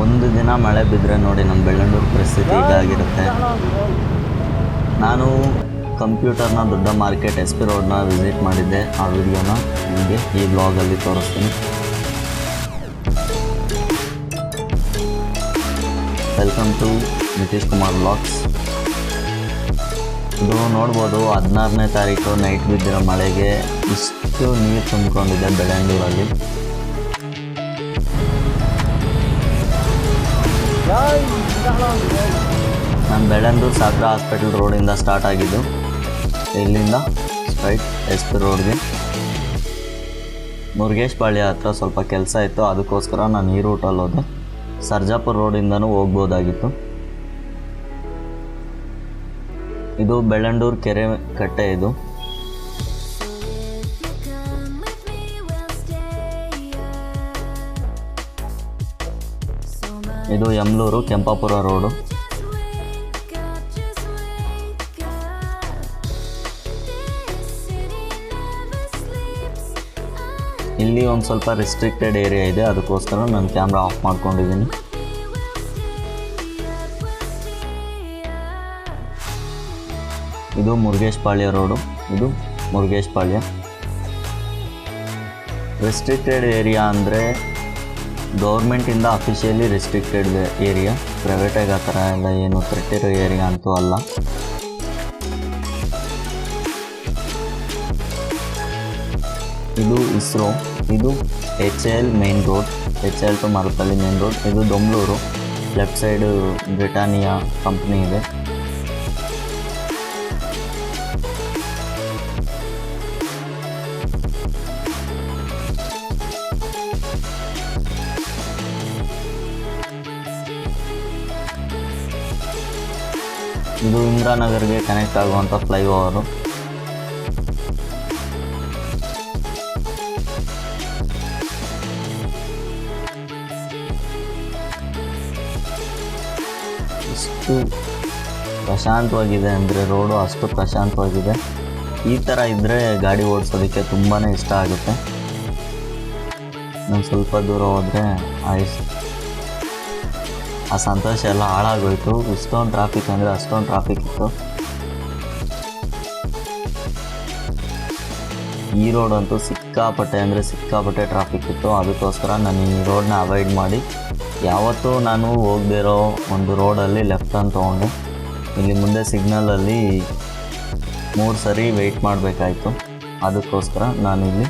ಒಂದು ದಿನ ಮಳೆ ಬಿದ್ದರೆ ನೋಡಿ ನಮ್ಮ ಬೆಳ್ಳಂಡೂರು ಪರಿಸ್ಥಿತಿ ಹೀಗಾಗಿರುತ್ತೆ. ನಾನು ಕಂಪ್ಯೂಟರ್ನ ದೊಡ್ಡ ಮಾರ್ಕೆಟ್ ಎಸ್ ಪಿ ರೋಡ್ನ ವಿಸಿಟ್ ಮಾಡಿದ್ದೆ. ಆ ವಿಡಿಯೋನ ನಿಮಗೆ ಈ ಬ್ಲಾಗಲ್ಲಿ ತೋರಿಸ್ತೀನಿ. Welcome to Nitish Kumar vlogs. ಇದು ನೋಡ್ಬೋದು 16ನೇ ತಾರೀಕು ನೈಟ್ ಬಿದ್ದಿರೋ ಮಳೆಗೆ ಇಷ್ಟು ನೀರು ತುಂಬಿಕೊಂಡಿದೆ ಬೆಳ್ಳಂಡೂರಲ್ಲಿ. ನಾನು ಬೆಳ್ಳಂದೂರು ಸಾಗರ ಹಾಸ್ಪಿಟಲ್ ರೋಡಿಂದ ಸ್ಟಾರ್ಟ್ ಆಗಿದ್ದು, ಇಲ್ಲಿಂದ ಸ್ಟ್ರೈಟ್ ಎಸ್ ಪಿ ರೋಡ್ಗೆ ಮುರುಗೇಶ್ ಪಾಳ್ಯ ಹತ್ರ ಸ್ವಲ್ಪ ಕೆಲಸ ಇತ್ತು, ಅದಕ್ಕೋಸ್ಕರ ನಾನು ಈ ರೂಟಲ್ಲಿ ಹೋದೆ. ಸರ್ಜಾಪುರ ರೋಡಿಂದನೂ ಹೋಗ್ಬೋದಾಗಿತ್ತು. ಇದು ಬೆಳ್ಳಂಡೂರು ಕೆರೆ ಕಟ್ಟೆ. ಇದು ಯಮಲೂರು ಕೆಂಪಾಪುರ ರೋಡು. ಇಲ್ಲಿ ಒಂದು ಸ್ವಲ್ಪ ರಿಸ್ಟ್ರಿಕ್ಟೆಡ್ ಏರಿಯಾ ಇದೆ, ಅದಕ್ಕೋಸ್ಕರ ನಾನು ಕ್ಯಾಮ್ರಾ ಆಫ್ ಮಾಡ್ಕೊಂಡಿದ್ದೀನಿ. ಇದು ಮುರುಗೇಶ್ ಪಾಳ್ಯ ರೋಡು. ಇದು ಮುರುಗೇಶ್ ಪಾಳ್ಯ. ರೆಸ್ಟ್ರಿಕ್ಟೆಡ್ ಏರಿಯಾ ಅಂದರೆ ಗೌರ್ಮೆಂಟಿಂದ ಅಫಿಷಿಯಲಿ ರೆಸ್ಟ್ರಿಕ್ಟೆಡ್ ಏರಿಯಾ, ಪ್ರೈವೇಟಾಗಿ ಆ ಥರ ಎಲ್ಲ ಏನು ಥ್ರೆಟ್ಟಿರೋ ಏರಿಯಾ ಅಂತೂ ಅಲ್ಲ. ಇದು ಇಸ್ರೋ. ಇದು HAL main road, HAL to Marapalli main road. ಇದು Domlur. Left side Britannia company ಇದೆ. ಇದು ಇಂದಿರಾನಗರ್ಗೆ ಕನೆಕ್ಟ್ ಆಗುವಂಥ ಫ್ಲೈಓವರು. ಇಷ್ಟು ಪ್ರಶಾಂತವಾಗಿದೆ ಅಂದರೆ ರೋಡು ಅಷ್ಟು ಪ್ರಶಾಂತವಾಗಿದೆ. ಈ ಥರ ಇದ್ದರೆ ಗಾಡಿ ಓಡಿಸೋದಕ್ಕೆ ತುಂಬಾ ಇಷ್ಟ ಆಗುತ್ತೆ. ನಾನು ಸ್ವಲ್ಪ ದೂರ ಹೋದರೆ ಆ ಸಂತೋಷ ಎಲ್ಲ ಹಾಳಾಗೋಯ್ತು. ಇಷ್ಟೊಂದು ಟ್ರಾಫಿಕ್ ಅಂದರೆ ಅಷ್ಟೊಂದು ಟ್ರಾಫಿಕ್ ಇತ್ತು. ಈ ರೋಡ್ ಅಂತೂ ಸಿಕ್ಕಾಪಟ್ಟೆ ಅಂದರೆ ಸಿಕ್ಕಾಪಟ್ಟೆ ಟ್ರಾಫಿಕ್ ಇತ್ತು. ಅದಕ್ಕೋಸ್ಕರ ನಾನು ಈ ರೋಡನ್ನ ಅವಾಯ್ಡ್ ಮಾಡಿ ಯಾವತ್ತೂ ನಾನು ಹೋಗದಿರೋ ಒಂದು ರೋಡಲ್ಲಿ ಲೆಫ್ಟ್ ಟರ್ನ್ ತೊಗೊಂಡೆ. ಇಲ್ಲಿ ಮುಂದೆ ಸಿಗ್ನಲಲ್ಲಿ 3 ಸರಿ ವೆಯ್ಟ್ ಮಾಡಬೇಕಾಯ್ತು. ಅದಕ್ಕೋಸ್ಕರ ನಾನಿಲ್ಲಿ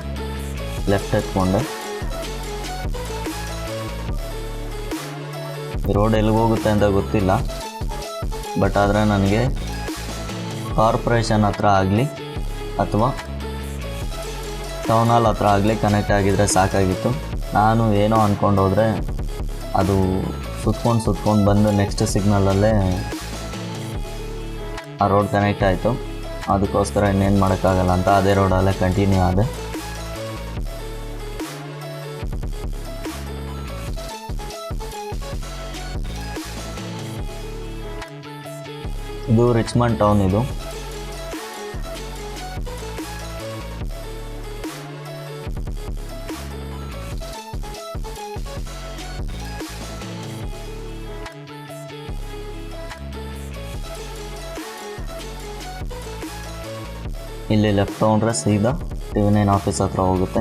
ಲೆಫ್ಟ್ ಎತ್ಕೊಂಡೆ. ಈ ರೋಡ್ ಎಲ್ಲಿಗೆ ಹೋಗುತ್ತೆ ಅಂತ ಗೊತ್ತಿಲ್ಲ, ಬಟ್ ಆದರೆ ನನಗೆ ಕಾರ್ಪೊರೇಷನ್ ಹತ್ರ ಆಗಲಿ ಅಥವಾ ಟೌನ್ ಹಾಲ್ ಹತ್ರ ಆಗಲಿ ಕನೆಕ್ಟ್ ಆಗಿದ್ದರೆ ಸಾಕಾಗಿತ್ತು. ನಾನು ಏನೋ ಅಂದ್ಕೊಂಡು ಹೋದರೆ ಅದು ಸುತ್ಕೊಂಡು ಬಂದು ನೆಕ್ಸ್ಟ್ ಸಿಗ್ನಲಲ್ಲೇ ಆ ರೋಡ್ ಕನೆಕ್ಟ್ ಆಯಿತು. ಅದಕ್ಕೋಸ್ಕರ ಇನ್ನೇನು ಮಾಡೋಕ್ಕಾಗಲ್ಲ ಅಂತ ಅದೇ ರೋಡಲ್ಲೇ ಕಂಟಿನ್ಯೂ ಆದೆ. ಇದು ರಿಚ್ಮಂಡ್ ಟೌನ್. ಇದು ಇಲ್ಲಿ ಲೆಫ್ಟ್ ತೊಗೊಂಡ್ರೆ ಸೀದಾ TV9 ಆಫೀಸ್ ಹತ್ರ ಹೋಗುತ್ತೆ.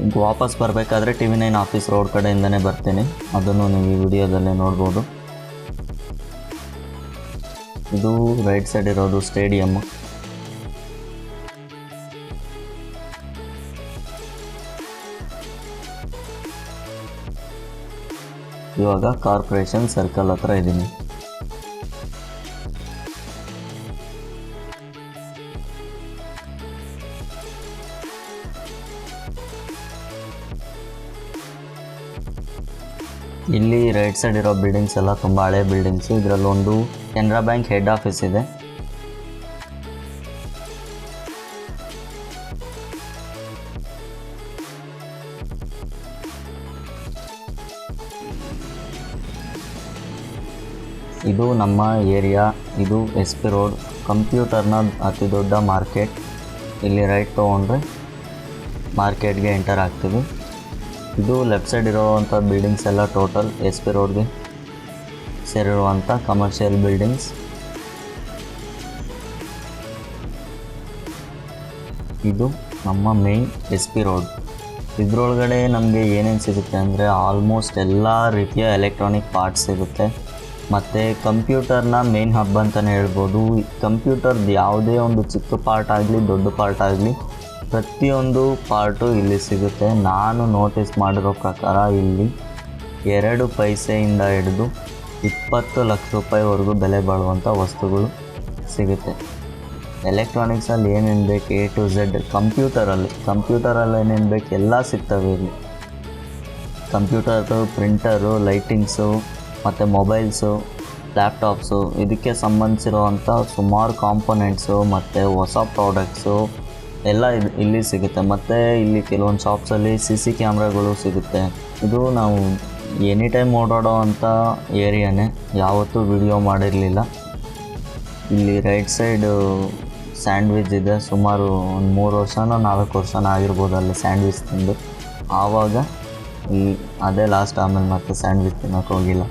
ಈಗ ವಾಪಸ್ ಬರಬೇಕಾದ್ರೆ TV9 ಆಫೀಸ್ ರೋಡ್ ಕಡೆಯಿಂದನೇ ಬರ್ತೀನಿ. ಅದನ್ನು ನೀವು ಈ ವಿಡಿಯೋದಲ್ಲೇ ನೋಡ್ಬೋದು. ಇದು ರೈಟ್ ಸೈಡ್ ಇರೋದು ಸ್ಟೇಡಿಯಮ್ಮು. ಇವಾಗ ಕಾರ್ಪೊರೇಷನ್ ಸರ್ಕಲ್ ಹತ್ರ ಇದ್ದೀನಿ. ಇಲ್ಲಿ ರೈಟ್ ಸೈಡ್ ಇರೋ ಬಿಲ್ಡಿಂಗ್ಸ್ ಎಲ್ಲ ತುಂಬ ಹಳೆ ಬಿಲ್ಡಿಂಗ್ಸು. ಇದರಲ್ಲೊಂದು ಕೆನರಾ ಬ್ಯಾಂಕ್ ಹೆಡ್ ಆಫೀಸ್ ಇದೆ. ಇದು ನಮ್ಮ ಏರಿಯಾ. ಇದು ಎಸ್ ಪಿ ರೋಡ್, ಕಂಪ್ಯೂಟರ್ನ ಅತಿ ದೊಡ್ಡ ಮಾರ್ಕೆಟ್. ಇಲ್ಲಿ ರೈಟ್ ತೊಗೊಂಡ್ರೆ ಮಾರ್ಕೆಟ್ಗೆ ಎಂಟರ್ ಆಗ್ತೀವಿ. ಇದು ಲೆಫ್ಟ್ ಸೈಡ್ ಇರೋವಂಥ ಬಿಲ್ಡಿಂಗ್ಸ್ ಎಲ್ಲ ಟೋಟಲ್ ಎಸ್ ಪಿ ರೋಡ್ಗೆ ಸೇರಿರುವಂಥ ಕಮರ್ಷಿಯಲ್ ಬಿಲ್ಡಿಂಗ್ಸ್. ಇದು ನಮ್ಮ ಮೇನ್ ಎಸ್ ಪಿ ರೋಡ್. ಇದರೊಳಗಡೆ ನಮಗೆ ಏನೇನು ಸಿಗುತ್ತೆ ಅಂದರೆ ಆಲ್ಮೋಸ್ಟ್ ಎಲ್ಲ ರೀತಿಯ ಎಲೆಕ್ಟ್ರಾನಿಕ್ ಪಾರ್ಟ್ಸ್ ಸಿಗುತ್ತೆ. ಮತ್ತು ಕಂಪ್ಯೂಟರ್ನ ಮೇನ್ ಹಬ್ ಅಂತಲೇ ಹೇಳ್ಬೋದು. ಕಂಪ್ಯೂಟರ್ದು ಯಾವುದೇ ಒಂದು ಚಿಕ್ಕ ಪಾರ್ಟ್ ಆಗಲಿ ದೊಡ್ಡ ಪಾರ್ಟ್ ಆಗಲಿ ಪ್ರತಿಯೊಂದು ಪಾರ್ಟು ಇಲ್ಲಿ ಸಿಗುತ್ತೆ. ನಾನು ನೋಟಿಸ್ ಮಾಡಿರೋ ಪ್ರಕಾರ ಇಲ್ಲಿ 2 ಪೈಸೆಯಿಂದ ಹಿಡಿದು 20 ಲಕ್ಷ ರೂಪಾಯಿವರೆಗೂ ಬೆಲೆ ಬಾಳುವಂಥ ವಸ್ತುಗಳು ಸಿಗುತ್ತೆ. ಎಲೆಕ್ಟ್ರಾನಿಕ್ಸಲ್ಲಿ ಏನೇನು ಬೇಕು A to Z, ಕಂಪ್ಯೂಟರಲ್ಲಿ ಏನೇನು ಬೇಕು ಎಲ್ಲ ಸಿಗ್ತವೆ ಇಲ್ಲಿ. ಕಂಪ್ಯೂಟರು, ಪ್ರಿಂಟರು, ಲೈಟಿಂಗ್ಸು ಮತ್ತು ಮೊಬೈಲ್ಸು, ಲ್ಯಾಪ್ಟಾಪ್ಸು, ಇದಕ್ಕೆ ಸಂಬಂಧಿಸಿರುವಂಥ ಸುಮಾರು ಕಾಂಪೊನೆಂಟ್ಸು ಮತ್ತು ಹೊಸ ಪ್ರಾಡಕ್ಟ್ಸು ಎಲ್ಲ ಇಲ್ಲಿ ಸಿಗುತ್ತೆ. ಮತ್ತು ಇಲ್ಲಿ ಕೆಲವೊಂದು ಶಾಪ್ಸಲ್ಲಿ CC ಕ್ಯಾಮ್ರಾಗಳು ಸಿಗುತ್ತೆ. ಇದು ನಾವು ಎನಿ ಟೈಮ್ ಓಡಾಡೋ ಅಂಥ ಏರಿಯಾನೇ, ಯಾವತ್ತೂ ವಿಡಿಯೋ ಮಾಡಿರಲಿಲ್ಲ. ಇಲ್ಲಿ ರೈಟ್ ಸೈಡು ಸ್ಯಾಂಡ್ವಿಚ್ ಇದೆ. ಸುಮಾರು ಒಂದು 3 ವರ್ಷನೋ 4 ವರ್ಷನೋ ಆಗಿರ್ಬೋದು ಅಲ್ಲಿ ಸ್ಯಾಂಡ್ವಿಚ್ ತಿಂದು. ಆವಾಗ ಅದೇ ಲಾಸ್ಟ್. ಆಮೇಲೆ ಮತ್ತೆ ಸ್ಯಾಂಡ್ವಿಚ್ ತಿನ್ನೋಕೆ ಹೋಗಿಲ್ಲ.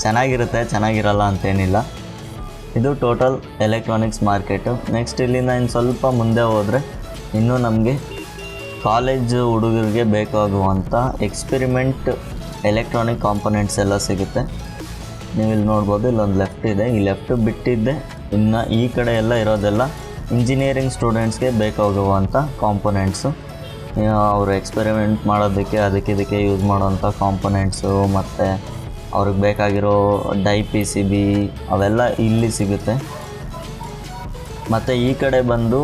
ಚೆನ್ನಾಗಿರುತ್ತೆ, ಚೆನ್ನಾಗಿರಲ್ಲ ಅಂತೇನಿಲ್ಲ. ಇದು ಟೋಟಲ್ ಎಲೆಕ್ಟ್ರಾನಿಕ್ಸ್ ಮಾರ್ಕೆಟು. ನೆಕ್ಸ್ಟ್ ಇಲ್ಲಿಂದ ಇನ್ನು ಸ್ವಲ್ಪ ಮುಂದೆ ಹೋದರೆ ಇನ್ನೂ ನಮಗೆ ಕಾಲೇಜ್ ಹುಡುಗರಿಗೆ ಬೇಕಾಗುವಂಥ ಎಕ್ಸ್ಪೆರಿಮೆಂಟ್ ಎಲೆಕ್ಟ್ರಾನಿಕ್ ಕಾಂಪೊನೆಂಟ್ಸ್ ಎಲ್ಲ ಸಿಗುತ್ತೆ. ನೀವು ಇಲ್ಲಿ ನೋಡ್ಬೋದು, ಇಲ್ಲೊಂದು ಲೆಫ್ಟ್ ಇದೆ. ಈ ಲೆಫ್ಟ್ ಬಿಟ್ಟಿದ್ದೆ ಇನ್ನು ಈ ಕಡೆ ಎಲ್ಲ ಇರೋದೆಲ್ಲ ಇಂಜಿನಿಯರಿಂಗ್ ಸ್ಟೂಡೆಂಟ್ಸ್ಗೆ ಬೇಕಾಗುವಂಥ ಕಾಂಪೊನೆಂಟ್ಸು. ಅವರು ಎಕ್ಸ್ಪೆರಿಮೆಂಟ್ ಮಾಡೋದಕ್ಕೆ ಇದಕ್ಕೆ ಯೂಸ್ ಮಾಡೋವಂಥ ಕಾಂಪೊನೆಂಟ್ಸು ಮತ್ತು ಅವ್ರಿಗೆ ಬೇಕಾಗಿರೋ PCB ಅವೆಲ್ಲ ಇಲ್ಲಿ ಸಿಗುತ್ತೆ. ಮತ್ತು ಈ ಕಡೆ ಬಂದು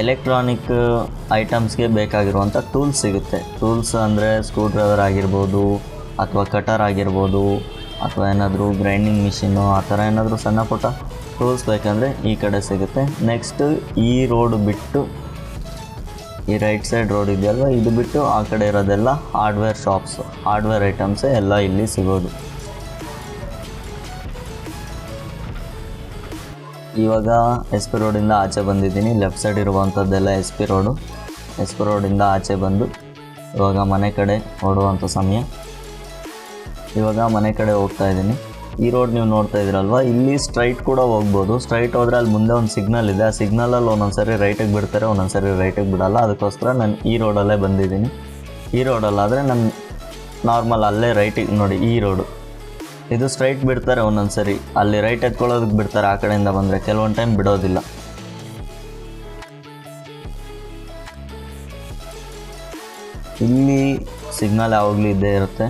ಎಲೆಕ್ಟ್ರಾನಿಕ್ ಐಟಮ್ಸ್ಗೆ ಬೇಕಾಗಿರುವಂಥ ಟೂಲ್ಸ್ ಸಿಗುತ್ತೆ. ಟೂಲ್ಸ್ ಅಂದರೆ ಸ್ಕ್ರೂ ಡ್ರೈವರ್ ಆಗಿರ್ಬೋದು, ಅಥವಾ ಕಟರ್ ಆಗಿರ್ಬೋದು, ಅಥವಾ ಏನಾದರೂ ಗ್ರೈಂಡಿಂಗ್ ಮಿಷಿನ್ನು, ಆ ಥರ ಏನಾದರೂ ಸಣ್ಣ ಪುಟ್ಟ ಟೂಲ್ಸ್ ಬೇಕಂದರೆ ಈ ಕಡೆ ಸಿಗುತ್ತೆ. ನೆಕ್ಸ್ಟ್ ಈ ರೋಡ್ ಬಿಟ್ಟು, ಈ ರೈಟ್ ಸೈಡ್ ರೋಡ್ ಇದೆಯಲ್ವ, ಇದು ಬಿಟ್ಟು ಆ ಕಡೆ ಇರೋದೆಲ್ಲ ಹಾರ್ಡ್ವೇರ್ ಶಾಪ್ಸು, ಹಾರ್ಡ್ವೇರ್ ಐಟಮ್ಸೇ ಎಲ್ಲ ಇಲ್ಲಿ ಸಿಗೋದು. ಇವಾಗ ಎಸ್ ಪಿ ರೋಡಿಂದ ಆಚೆ ಬಂದಿದ್ದೀನಿ. ಲೆಫ್ಟ್ ಸೈಡ್ ಇರುವಂಥದ್ದೆಲ್ಲ ಎಸ್ ಪಿ ರೋಡಿಂದ ಆಚೆ ಬಂದು ಇವಾಗ ಮನೆ ಕಡೆ ಹೊರಡುವಂಥ ಸಮಯ. ಇವಾಗ ಮನೆ ಕಡೆ ಹೋಗ್ತಾ ಇದ್ದೀನಿ. ಈ ರೋಡ್ ನೀವು ನೋಡ್ತಾ ಇದ್ದೀರಲ್ವ, ಇಲ್ಲಿ ಸ್ಟ್ರೈಟ್ ಕೂಡ ಹೋಗ್ಬೋದು. ಸ್ಟ್ರೈಟ್ ಹೋದರೆ ಅಲ್ಲಿ ಮುಂದೆ ಒಂದು ಸಿಗ್ನಲ್ ಇದೆ. ಆ ಸಿಗ್ನಲಲ್ಲಿ ಒಂದೊಂದು ಸರಿ ರೈಟಿಗೆ ಬಿಡ್ತಾರೆ, ಒಂದೊಂದು ಸರಿ ರೈಟಿಗೆ ಬಿಡಲ್ಲ. ಅದಕ್ಕೋಸ್ಕರ ನಾನು ಈ ರೋಡಲ್ಲೇ ಬಂದಿದ್ದೀನಿ. ಈ ರೋಡಲ್ಲಾದರೆ ನಾನು ನಾರ್ಮಲ್ ಅಲ್ಲೇ ರೈಟಿಗೆ ನೋಡಿ, ಈ ರೋಡು ಇದು ಸ್ಟ್ರೈಟ್ ಬಿಡ್ತಾರೆ, ಒಂದೊಂದು ಸರಿ ಅಲ್ಲಿ ರೈಟ್ ಎತ್ಕೊಳ್ಳೋದಕ್ಕೆ ಬಿಡ್ತಾರೆ. ಆ ಕಡೆಯಿಂದ ಬಂದರೆ ಕೆಲವೊಂದು ಟೈಮ್ ಬಿಡೋದಿಲ್ಲ. ಇಲ್ಲಿ ಸಿಗ್ನಲ್ ಯಾವಾಗಲೂ ಇದ್ದೇ ಇರುತ್ತೆ.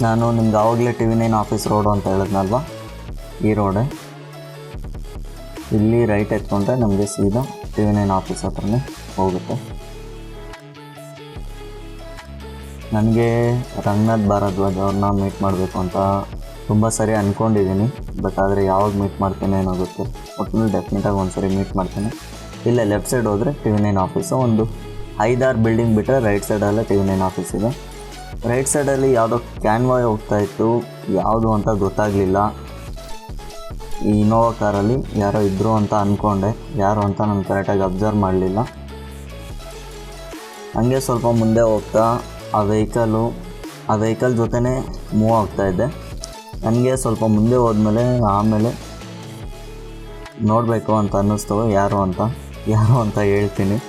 ನಾನು ನಿಮ್ಗೆ ಆವಾಗಲೇ TV9 ಆಫೀಸ್ ರೋಡು ಅಂತ ಹೇಳಿದ್ನಲ್ವ, ಈ ರೋಡೇ. ಇಲ್ಲಿ ರೈಟ್ ಎತ್ಕೊಂಡ್ರೆ ನಮಗೆ ಸೀದಾ TV9 ಆಫೀಸ್ ಹತ್ರನೇ ಹೋಗುತ್ತೆ. ನನಗೆ ರಂಗನಾಥ್ ಭಾರದ್ವಾಜ್ ಅವ್ರನ್ನ ಮೀಟ್ ಮಾಡಬೇಕು ಅಂತ ತುಂಬ ಸರಿ ಅಂದ್ಕೊಂಡಿದ್ದೀನಿ. ಬಟ್ ಆದರೆ ಯಾವಾಗ ಮೀಟ್ ಮಾಡ್ತೇನೆ ಏನೋ ಗೊತ್ತಿಲ್ಲ. ಒಟ್ಟಿನಲ್ಲಿ ಡೆಫಿನೆಟಾಗಿ ಒಂದು ಸರಿ ಮೀಟ್ ಮಾಡ್ತೇನೆ. ಇಲ್ಲೇ ಲೆಫ್ಟ್ ಸೈಡ್ ಹೋದರೆ TV9 ಆಫೀಸು. ಒಂದು 5-6 ಬಿಲ್ಡಿಂಗ್ ಬಿಟ್ಟರೆ ರೈಟ್ ಸೈಡಲ್ಲೇ TV9 ಆಫೀಸ್ ಇದೆ. ರೈಟ್ ಸೈಡಲ್ಲಿ ಯಾವುದೋ ಕ್ಯಾನ್ವಾಯ್ ಹೋಗ್ತಾಯಿತ್ತು, ಯಾವುದು ಅಂತ ಗೊತ್ತಾಗಲಿಲ್ಲ. ಈ ಇನೋವಾ ಕಾರಲ್ಲಿ ಯಾರೋ ಇದ್ದರು ಅಂತ ಅಂದ್ಕೊಂಡೆ, ಯಾರು ಅಂತ ನಾನು ಕರೆಕ್ಟಾಗಿ ಅಬ್ಸರ್ವ್ ಮಾಡಲಿಲ್ಲ. ಹಂಗೆ ಸ್ವಲ್ಪ ಮುಂದೆ ಹೋಗ್ತಾ ಆ ವೆಹಿಕಲ್ ಜೊತೆನೇ ಮೂವ್ ಆಗ್ತಾಯಿದ್ದೆ. ನನಗೆ ಸ್ವಲ್ಪ ಮುಂದೆ ಹೋದ್ಮೇಲೆ ಆಮೇಲೆ ನೋಡಬೇಕು ಅಂತ ಅನ್ನಿಸ್ತು. ಯಾರು ಅಂತ ಹೇಳ್ತೀನಿ.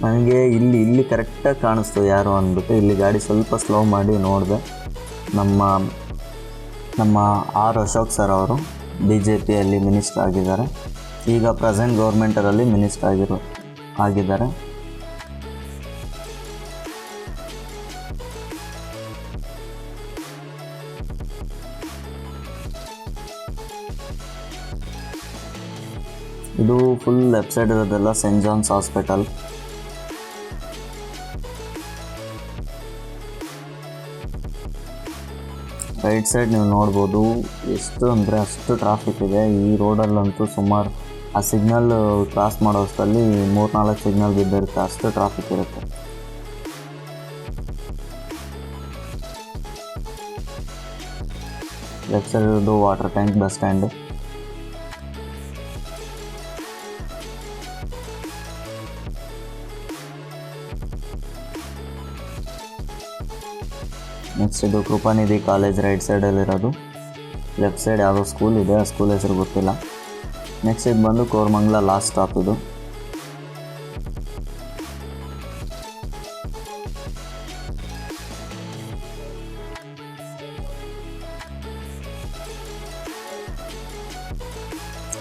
ನನಗೆ ಇಲ್ಲಿ ಕರೆಕ್ಟಾಗಿ ಕಾಣಿಸ್ತು ಯಾರು ಅಂದ್ಬಿಟ್ಟು ಇಲ್ಲಿ ಗಾಡಿ ಸ್ವಲ್ಪ ಸ್ಲೋ ಮಾಡಿ ನೋಡಿದೆ. ನಮ್ಮ ಆರ್ ಅಶೋಕ್ ಸರ್ ಅವರು BJPಯಲ್ಲಿ ಮಿನಿಸ್ಟರ್ ಆಗಿದ್ದಾರೆ. ಈಗ ಪ್ರೆಸೆಂಟ್ ಗೌರ್ಮೆಂಟರಲ್ಲಿ ಮಿನಿಸ್ಟರ್ ಆಗಿದ್ದಾರೆ. ಇದು ಫುಲ್ ಲೆಫ್ಟ್ ಸೈಡ್ ಇರೋದೆಲ್ಲ St John's Hospital. Right side ನೀವು ನೋಡ್ಬೋದು, ಎಷ್ಟು ಅಂದರೆ ಅಷ್ಟು ಟ್ರಾಫಿಕ್ ಇದೆ ಈ ರೋಡಲ್ಲಂತೂ. ಸುಮಾರು ಆ ಸಿಗ್ನಲ್ ಕ್ರಾಸ್ ಮಾಡೋ ಅಷ್ಟರಲ್ಲಿ 3-4 ಸಿಗ್ನಲ್ ಬಿದ್ದಿರುತ್ತೆ, ಅಷ್ಟು ಟ್ರಾಫಿಕ್ ಇರುತ್ತೆ. ಲೆಫ್ಟ್ ಸೈಡ್ ಇರೋದು water tank bus stand. Next ಇದು Krupanidhi college right ಸೈಡಲ್ಲಿರೋದು. Left side ಯಾವುದೋ ಸ್ಕೂಲ್ ಇದೆ, ಆ ಸ್ಕೂಲ್ ಹೆಸರು ಗೊತ್ತಿಲ್ಲ. ನೆಕ್ಸ್ಟ್ ಇದು ಬಂದು ಕೋರಮಂಗಲ ಲಾಸ್ಟ್ ಸ್ಟಾಪ್ ಇದು.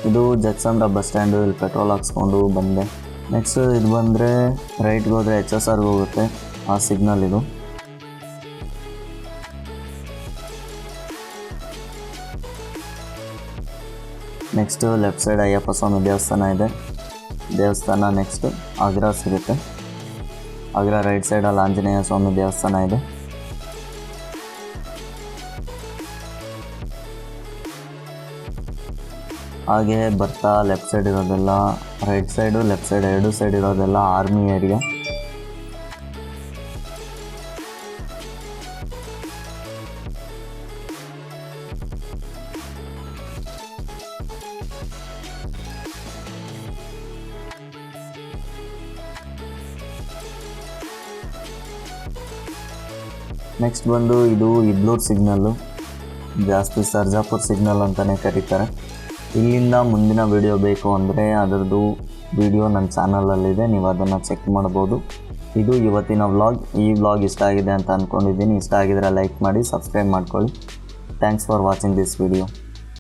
ಇದು ಜಕ್ಸಂದ್ರ ಬಸ್ ಸ್ಟ್ಯಾಂಡು. ಇಲ್ಲಿ ಪೆಟ್ರೋಲ್ ಹಾಕ್ಸ್ಕೊಂಡು ಬಂದೆ. ನೆಕ್ಸ್ಟ್ ಇದು ಬಂದರೆ ರೈಟ್ಗೆ ಹೋದರೆ HSRಗೆ ಹೋಗುತ್ತೆ, ಆ ಸಿಗ್ನಲ್ ಇದು. ನೆಕ್ಸ್ಟು ಲೆಫ್ಟ್ ಸೈಡ್ ಅಯ್ಯಪ್ಪ ಸ್ವಾಮಿ ದೇವಸ್ಥಾನ ಇದೆ. ದೇವಸ್ಥಾನ ನೆಕ್ಸ್ಟ್ ಆಗ್ರಾ ಸಿಗುತ್ತೆ. ಆಗ್ರಾ ರೈಟ್ ಸೈಡಲ್ಲಿ ಆಂಜನೇಯ ಸ್ವಾಮಿ ದೇವಸ್ಥಾನ ಇದೆ. ಹಾಗೆ ಬರ್ತಾ ಲೆಫ್ಟ್ ಸೈಡ್ ಇರೋದೆಲ್ಲ, ರೈಟ್ ಸೈಡು ಲೆಫ್ಟ್ ಸೈಡ್ ಎರಡು ಸೈಡ್ ಇರೋದೆಲ್ಲ ಆರ್ಮಿ ಏರಿಯಾ. ನೆಕ್ಸ್ಟ್ ಬಂದು ಇದು ಇಬ್ಲೂರು ಸಿಗ್ನಲ್ಲು, ಜಾಸ್ತಿ ಸರ್ಜಾಪುರ್ ಸಿಗ್ನಲ್ ಅಂತಲೇ ಕರೀತಾರೆ. ಇಲ್ಲಿಂದ ಮುಂದಿನ ವಿಡಿಯೋ ಬೇಕು ಅಂದರೆ ಅದರದ್ದು ವಿಡಿಯೋ ನನ್ನ ಚಾನಲಲ್ಲಿದೆ, ನೀವು ಅದನ್ನು ಚೆಕ್ ಮಾಡ್ಬೋದು. ಇದು ಇವತ್ತಿನ ವ್ಲಾಗ್. ಈ ವ್ಲಾಗ್ ಇಷ್ಟ ಆಗಿದೆ ಅಂತ ಅಂದ್ಕೊಂಡಿದ್ದೀನಿ. ಇಷ್ಟ ಆಗಿದ್ರೆ ಲೈಕ್ ಮಾಡಿ, ಸಬ್ಸ್ಕ್ರೈಬ್ ಮಾಡ್ಕೊಳ್ಳಿ. Thanks for watching this video.